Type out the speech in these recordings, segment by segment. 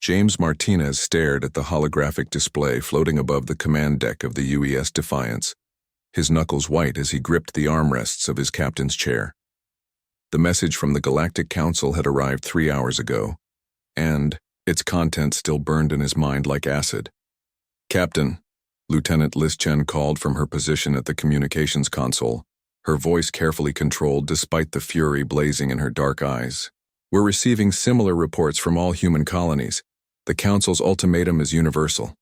James Martinez stared at the holographic display floating above the command deck of the UES Defiance, his knuckles white as he gripped the armrests of his captain's chair. The message from the Galactic Council had arrived 3 hours ago, and its content still burned in his mind like acid. "Captain," Lieutenant Lischen called from her position at the communications console, her voice carefully controlled despite the fury blazing in her dark eyes. "We're receiving similar reports from all human colonies. The Council's ultimatum is universal."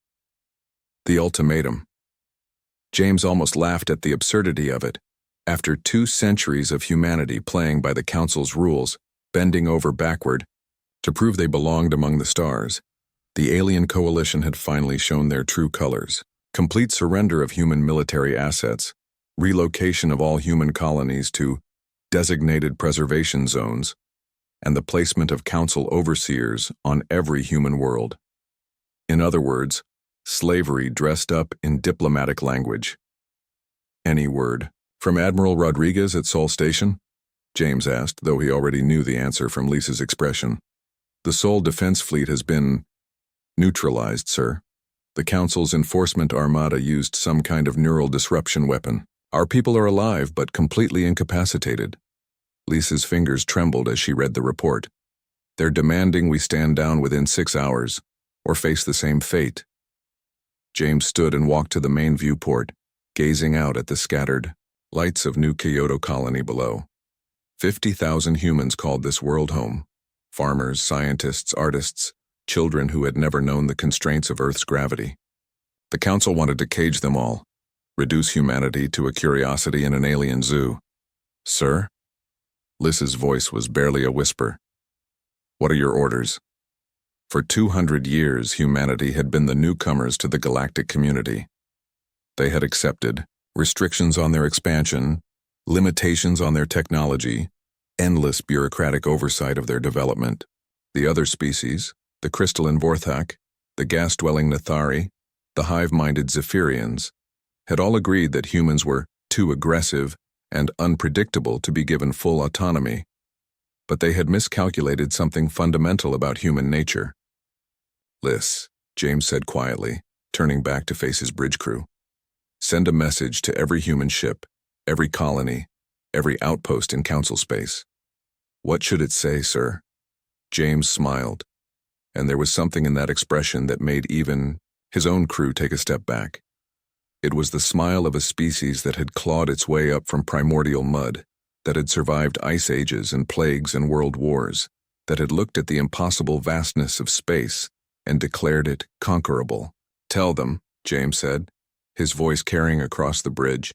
The ultimatum. James almost laughed at the absurdity of it. After 2 centuries of humanity playing by the Council's rules, bending over backward, to prove they belonged among the stars, the alien coalition had finally shown their true colors: complete surrender of human military assets, relocation of all human colonies to designated preservation zones, and the placement of Council overseers on every human world. In other words, slavery dressed up in diplomatic language. "Any word from Admiral Rodriguez at Sol Station?" James asked, though he already knew the answer from Lisa's expression. "The Sol Defense Fleet has been neutralized, sir. The Council's enforcement armada used some kind of neural disruption weapon. Our people are alive but completely incapacitated." Lisa's fingers trembled as she read the report. "They're demanding we stand down within 6 hours, or face the same fate." James stood and walked to the main viewport, gazing out at the scattered lights of New Kyoto colony below. 50,000 humans called this world home. Farmers, scientists, artists, children who had never known the constraints of Earth's gravity. The Council wanted to cage them all, reduce humanity to a curiosity in an alien zoo. "Sir?" Lisa's voice was barely a whisper. "What are your orders?" For 200 years, humanity had been the newcomers to the galactic community. They had accepted restrictions on their expansion, limitations on their technology, endless bureaucratic oversight of their development. The other species, the crystalline Vorthak, the gas-dwelling Nathari, the hive-minded Zephyrians, had all agreed that humans were too aggressive and unpredictable to be given full autonomy, but they had miscalculated something fundamental about human nature. "Liz," James said quietly, turning back to face his bridge crew. "Send a message to every human ship, every colony, every outpost in Council space." "What should it say, sir?" James smiled, and there was something in that expression that made even his own crew take a step back. It was the smile of a species that had clawed its way up from primordial mud, that had survived ice ages and plagues and world wars, that had looked at the impossible vastness of space and declared it conquerable. "Tell them," James said, his voice carrying across the bridge,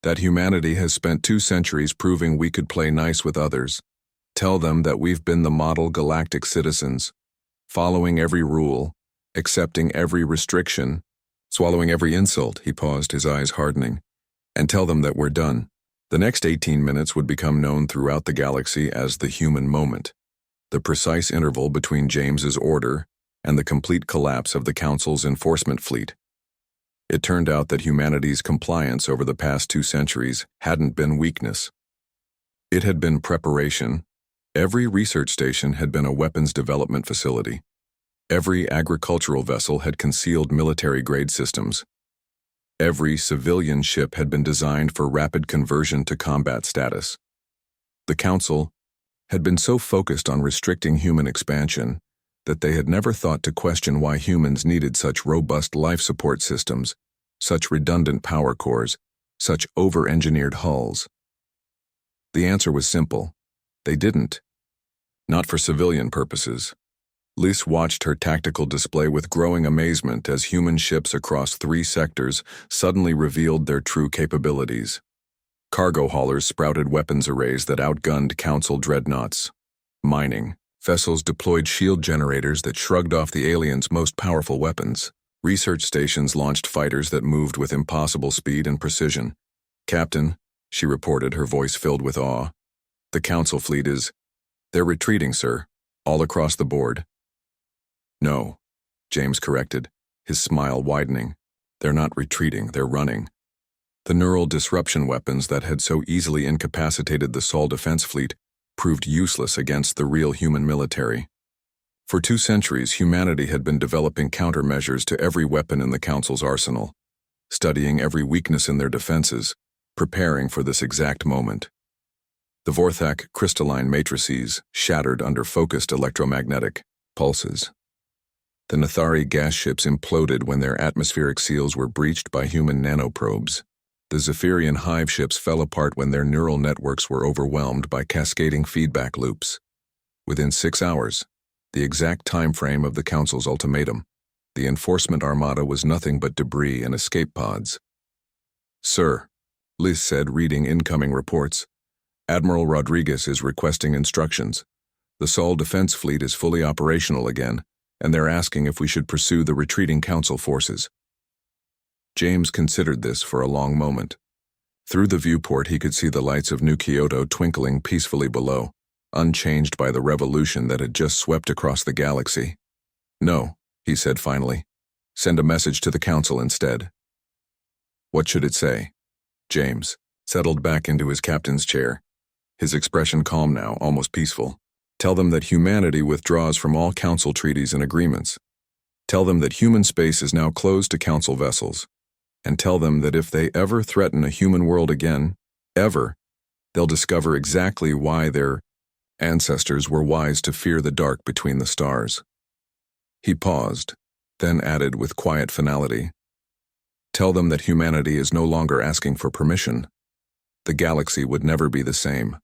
"that humanity has spent 2 centuries proving we could play nice with others. Tell them that we've been the model galactic citizens, following every rule, accepting every restriction, swallowing every insult." He paused, his eyes hardening. "And tell them that we're done." The next 18 minutes would become known throughout the galaxy as the human moment, the precise interval between James's order and the complete collapse of the Council's enforcement fleet. It turned out that humanity's compliance over the past 2 centuries hadn't been weakness. It had been preparation. Every research station had been a weapons development facility. Every agricultural vessel had concealed military-grade systems. Every civilian ship had been designed for rapid conversion to combat status. The Council had been so focused on restricting human expansion that they had never thought to question why humans needed such robust life support systems, such redundant power cores, such over-engineered hulls. The answer was simple. They didn't. Not for civilian purposes. Liz watched her tactical display with growing amazement as human ships across 3 sectors suddenly revealed their true capabilities. Cargo haulers sprouted weapons arrays that outgunned Council dreadnoughts. Mining vessels deployed shield generators that shrugged off the aliens' most powerful weapons. Research stations launched fighters that moved with impossible speed and precision. "Captain," she reported, her voice filled with awe, "the Council fleet is... They're retreating, sir, all across the board." "No," James corrected, his smile widening. "They're not retreating, they're running." The neural disruption weapons that had so easily incapacitated the Sol Defense Fleet proved useless against the real human military. For 2 centuries, humanity had been developing countermeasures to every weapon in the Council's arsenal, studying every weakness in their defenses, preparing for this exact moment. The Vorthak crystalline matrices shattered under focused electromagnetic pulses. The Nathari gas ships imploded when their atmospheric seals were breached by human nanoprobes. The Zephyrian hive ships fell apart when their neural networks were overwhelmed by cascading feedback loops. Within 6 hours, the exact time frame of the Council's ultimatum, the enforcement armada was nothing but debris and escape pods. "Sir," Liz said, reading incoming reports, "Admiral Rodriguez is requesting instructions. The Sol defense fleet is fully operational again, and they're asking if we should pursue the retreating Council forces." James considered this for a long moment. Through the viewport he could see the lights of New Kyoto twinkling peacefully below, unchanged by the revolution that had just swept across the galaxy. "No," he said finally. "Send a message to the Council instead." "What should it say?" James settled back into his captain's chair, his expression calm now, almost peaceful. "Tell them that humanity withdraws from all Council treaties and agreements. Tell them that human space is now closed to Council vessels. And tell them that if they ever threaten a human world again, ever, they'll discover exactly why their ancestors were wise to fear the dark between the stars." He paused, then added with quiet finality, "Tell them that humanity is no longer asking for permission. The galaxy would never be the same."